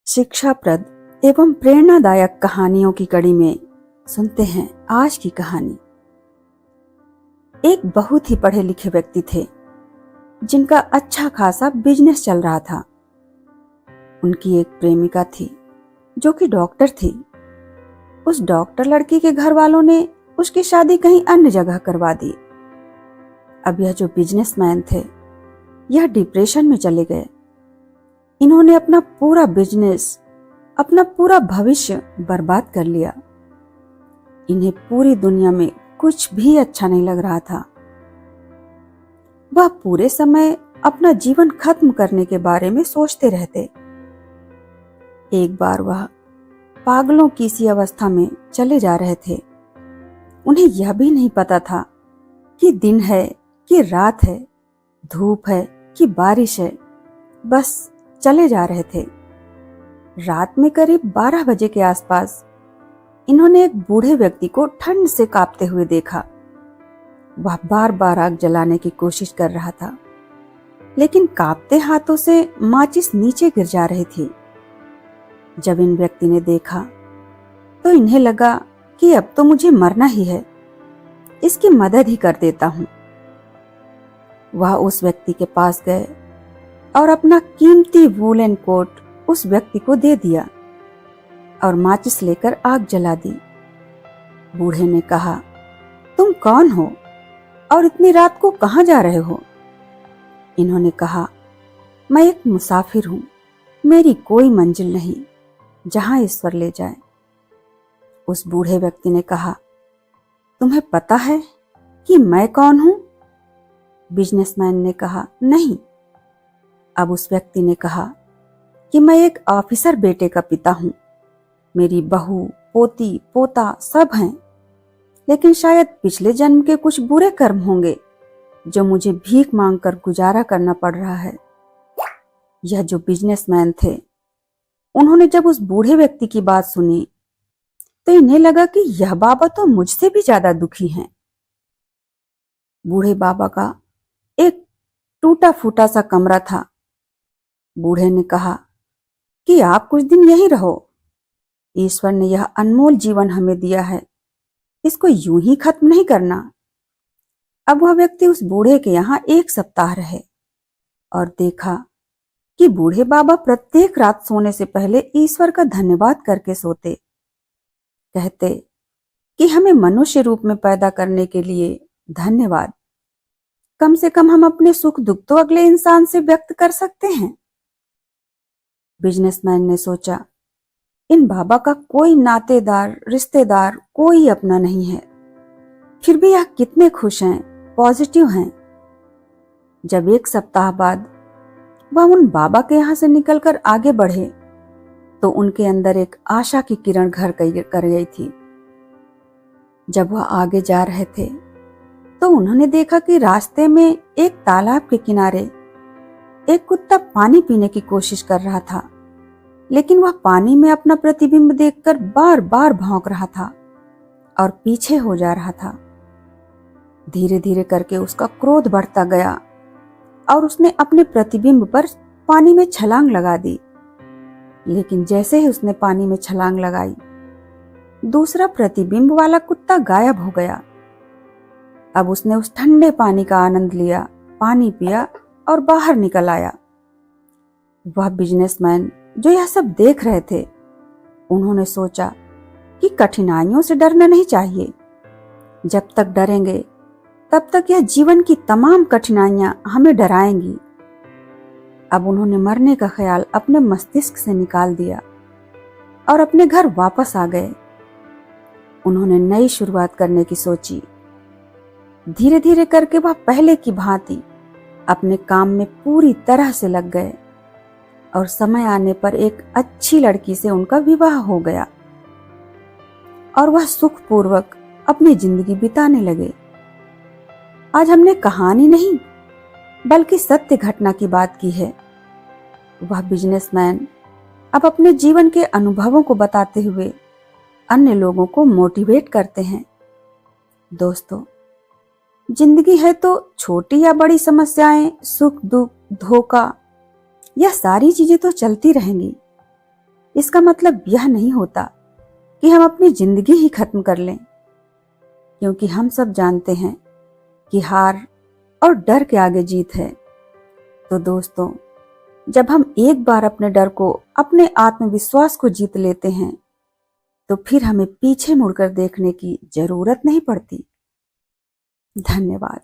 शिक्षाप्रद एवं प्रेरणादायक कहानियों की कड़ी में सुनते हैं आज की कहानी। एक बहुत ही पढ़े लिखे व्यक्ति थे जिनका अच्छा खासा बिजनेस चल रहा था। उनकी एक प्रेमिका थी जो कि डॉक्टर थी। उस डॉक्टर लड़की के घर वालों ने उसकी शादी कहीं अन्य जगह करवा दी। अब यह जो बिजनेसमैन थे यह डिप्रेशन में चले गए। इन्होंने अपना पूरा बिजनेस, अपना पूरा भविष्य बर्बाद कर लिया। इन्हें पूरी दुनिया में कुछ भी अच्छा नहीं लग रहा था। वह पूरे समय अपना जीवन खत्म करने के बारे में सोचते रहते। एक बार वह पागलों की सी अवस्था में चले जा रहे थे। उन्हें यह भी नहीं पता था कि दिन है कि रात है, धूप है कि बारिश है। बस चले जा रहे थे। रात में करीब 12 बजे के आसपास इन्होंने एक बूढ़े व्यक्ति को ठंड से कांपते हुए देखा। वह बार बार आग जलाने की कोशिश कर रहा था, लेकिन कांपते हाथों से माचिस नीचे गिर जा रही थी। जब इन व्यक्ति ने देखा तो इन्हें लगा कि अब तो मुझे मरना ही है, इसकी मदद ही कर देता हूं। वह उस व्यक्ति के पास गए और अपना कीमती वूलन कोट उस व्यक्ति को दे दिया और माचिस लेकर आग जला दी। बूढ़े ने कहा, तुम कौन हो और इतनी रात को कहां जा रहे हो? इन्होंने कहा, मैं एक मुसाफिर हूं, मेरी कोई मंजिल नहीं, जहां ईश्वर ले जाए। उस बूढ़े व्यक्ति ने कहा, तुम्हें पता है कि मैं कौन हूं? बिजनेसमैन ने कहा, नहीं। अब उस व्यक्ति ने कहा कि मैं एक ऑफिसर बेटे का पिता हूं। मेरी बहू, पोती, पोता सब हैं, लेकिन शायद पिछले जन्म के कुछ बुरे कर्म होंगे जो मुझे भीख मांगकर गुजारा करना पड़ रहा है। यह जो बिजनेसमैन थे, उन्होंने जब उस बूढ़े व्यक्ति की बात सुनी तो इन्हें लगा कि यह बाबा तो मुझसे भी ज्यादा दुखी हैं। बूढ़े बाबा का एक टूटा फूटा सा कमरा था। बूढ़े ने कहा कि आप कुछ दिन यहीं रहो। ईश्वर ने यह अनमोल जीवन हमें दिया है, इसको यूं ही खत्म नहीं करना। अब वह व्यक्ति उस बूढ़े के यहाँ 1 सप्ताह रहे और देखा कि बूढ़े बाबा प्रत्येक रात सोने से पहले ईश्वर का धन्यवाद करके सोते। कहते कि हमें मनुष्य रूप में पैदा करने के लिए धन्यवाद। कम से कम हम अपने सुख दुख तो अगले इंसान से व्यक्त कर सकते हैं। बिजनेसमैन ने सोचा, इन बाबा का कोई नातेदार, रिश्तेदार, कोई अपना नहीं है, फिर भी यह कितने खुश हैं, पॉजिटिव हैं। जब 1 सप्ताह बाद वह उन बाबा के यहां से निकलकर आगे बढ़े तो उनके अंदर एक आशा की किरण घर कर गई थी। जब वह आगे जा रहे थे तो उन्होंने देखा कि रास्ते में एक तालाब के किनारे एक कुत्ता पानी पीने की कोशिश कर रहा था, लेकिन वह पानी में अपना प्रतिबिंब देखकर बार बार भौंक रहा था और पीछे हो जा रहा था। धीरे धीरे करके उसका क्रोध बढ़ता गया और उसने अपने प्रतिबिंब पर पानी में छलांग लगा दी। लेकिन जैसे ही उसने पानी में छलांग लगाई, दूसरा प्रतिबिंब वाला कुत्ता गायब हो गया। अब उसने उस ठंडे पानी का आनंद लिया, पानी पिया और बाहर निकल आया। वह बिजनेसमैन जो यह सब देख रहे थे, उन्होंने सोचा कि कठिनाइयों से डरना नहीं चाहिए। जब तक डरेंगे तब तक यह जीवन की तमाम कठिनाइयां हमें डराएंगी। अब उन्होंने मरने का ख्याल अपने मस्तिष्क से निकाल दिया और अपने घर वापस आ गए। उन्होंने नई शुरुआत करने की सोची। धीरे धीरे करके वह पहले की भांति अपने काम में पूरी तरह से लग गए और समय आने पर एक अच्छी लड़की से उनका विवाह हो गया और वह सुखपूर्वक अपनी जिंदगी बिताने लगे। आज हमने कहानी नहीं बल्कि सत्य घटना की बात की है। वह बिजनेसमैन अब अपने जीवन के अनुभवों को बताते हुए अन्य लोगों को मोटिवेट करते हैं। दोस्तों, जिंदगी है तो छोटी या बड़ी समस्याएं, सुख दुख, धोखा, यह सारी चीजें तो चलती रहेंगी, इसका मतलब यह नहीं होता कि हम अपनी जिंदगी ही खत्म कर लें, क्योंकि हम सब जानते हैं कि हार और डर के आगे जीत है। तो दोस्तों, जब हम एक बार अपने डर को, अपने आत्मविश्वास को जीत लेते हैं, तो फिर हमें पीछे मुड़कर देखने की जरूरत नहीं पड़ती। धन्यवाद।